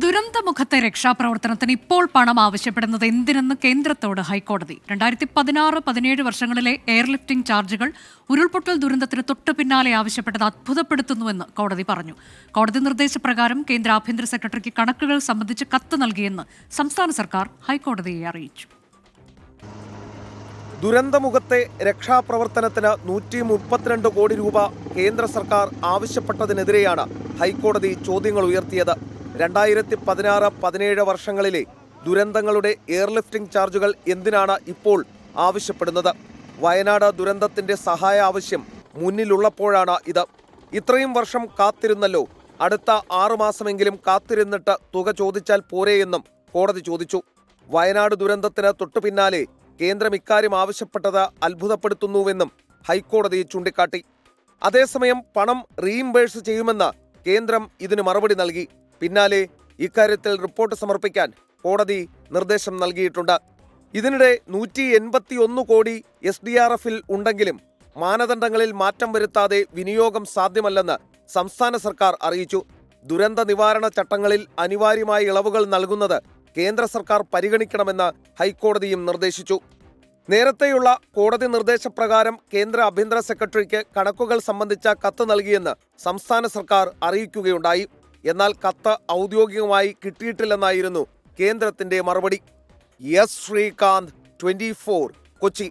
ദുരന്തമുഖത്തെ രക്ഷാപ്രവർത്തനത്തിന് ഇപ്പോൾ പണം ആവശ്യപ്പെടുന്നത് എന്തിനെന്ന് കേന്ദ്രത്തോട് ഹൈക്കോടതി 2016-17 വർഷങ്ങളിലെ എയർലിഫ്റ്റിംഗ് ചാർജുകൾ ഉരുൾപൊട്ടൽ ദുരന്തത്തിന് തൊട്ടു പിന്നാലെ ആവശ്യപ്പെട്ടത് അത്ഭുതപ്പെടുത്തുന്നുവെന്ന് കോടതി പറഞ്ഞു. കോടതി നിർദ്ദേശപ്രകാരം കേന്ദ്ര ആഭ്യന്തര സെക്രട്ടറിക്ക് കണക്കുകൾ സംബന്ധിച്ച് കത്ത് നൽകിയെന്ന് സംസ്ഥാന സർക്കാർ ഹൈക്കോടതിയെ അറിയിച്ചു. ദുരന്തമുഖത്തെ രക്ഷാപ്രവർത്തനത്തിന് 132 കോടി രൂപ കേന്ദ്ര സർക്കാർ ആവശ്യപ്പെട്ടതിനെതിരെയാണ് ഹൈക്കോടതി ചോദ്യങ്ങൾ ഉയർത്തിയത്. 2016-17 വർഷങ്ങളിലെ ദുരന്തങ്ങളുടെ എയർലിഫ്റ്റിംഗ് ചാർജുകൾ എന്തിനാണ് ഇപ്പോൾ ആവശ്യപ്പെടുന്നത്? വയനാട് ദുരന്തത്തിന്റെ സഹായ ആവശ്യം മുന്നിലുള്ളപ്പോഴാണ് ഇത്. ഇത്രയും വർഷം കാത്തിരുന്നല്ലോ, അടുത്ത 6 മാസമെങ്കിലും കാത്തിരുന്നിട്ട് തുക ചോദിച്ചാൽ പോരെയെന്നും കോടതി ചോദിച്ചു. വയനാട് ദുരന്തത്തിന് തൊട്ടുപിന്നാലെ കേന്ദ്രം ഇക്കാര്യം ആവശ്യപ്പെട്ടത് അത്ഭുതപ്പെടുത്തുന്നുവെന്നും ഹൈക്കോടതി ചൂണ്ടിക്കാട്ടി. അതേസമയം പണം റീഇംബേഴ്സ് ചെയ്യുമെന്ന് കേന്ദ്രം ഇതിന് മറുപടി നൽകി. പിന്നാലെ ഇക്കാര്യത്തിൽ റിപ്പോർട്ട് സമർപ്പിക്കാൻ കോടതി നിർദ്ദേശം നൽകിയിട്ടുണ്ട്. ഇതിനിടെ 181 കോടി SDRF-ൽ ഉണ്ടെങ്കിലും മാനദണ്ഡങ്ങളിൽ മാറ്റം വരുത്താതെ വിനിയോഗം സാധ്യമല്ലെന്ന് സംസ്ഥാന സർക്കാർ അറിയിച്ചു. ദുരന്ത നിവാരണ ചട്ടങ്ങളിൽ അനിവാര്യമായ ഇളവുകൾ നൽകുന്നത് കേന്ദ്ര സർക്കാർ പരിഗണിക്കണമെന്ന് ഹൈക്കോടതിയും നിർദ്ദേശിച്ചു. നേരത്തെയുള്ള കോടതി നിർദ്ദേശപ്രകാരം കേന്ദ്ര ആഭ്യന്തര സെക്രട്ടറിക്ക് കണക്കുകൾ സംബന്ധിച്ച കത്ത് നൽകിയെന്ന് സംസ്ഥാന സർക്കാർ അറിയിക്കുകയുണ്ടായി. എന്നാൽ കത്ത് ഔദ്യോഗികമായി കിട്ടിയിട്ടില്ലെന്നായിരുന്നു കേന്ദ്രത്തിന്റെ മറുപടി. എസ് ശ്രീകാന്ത്, 24, കൊച്ചി.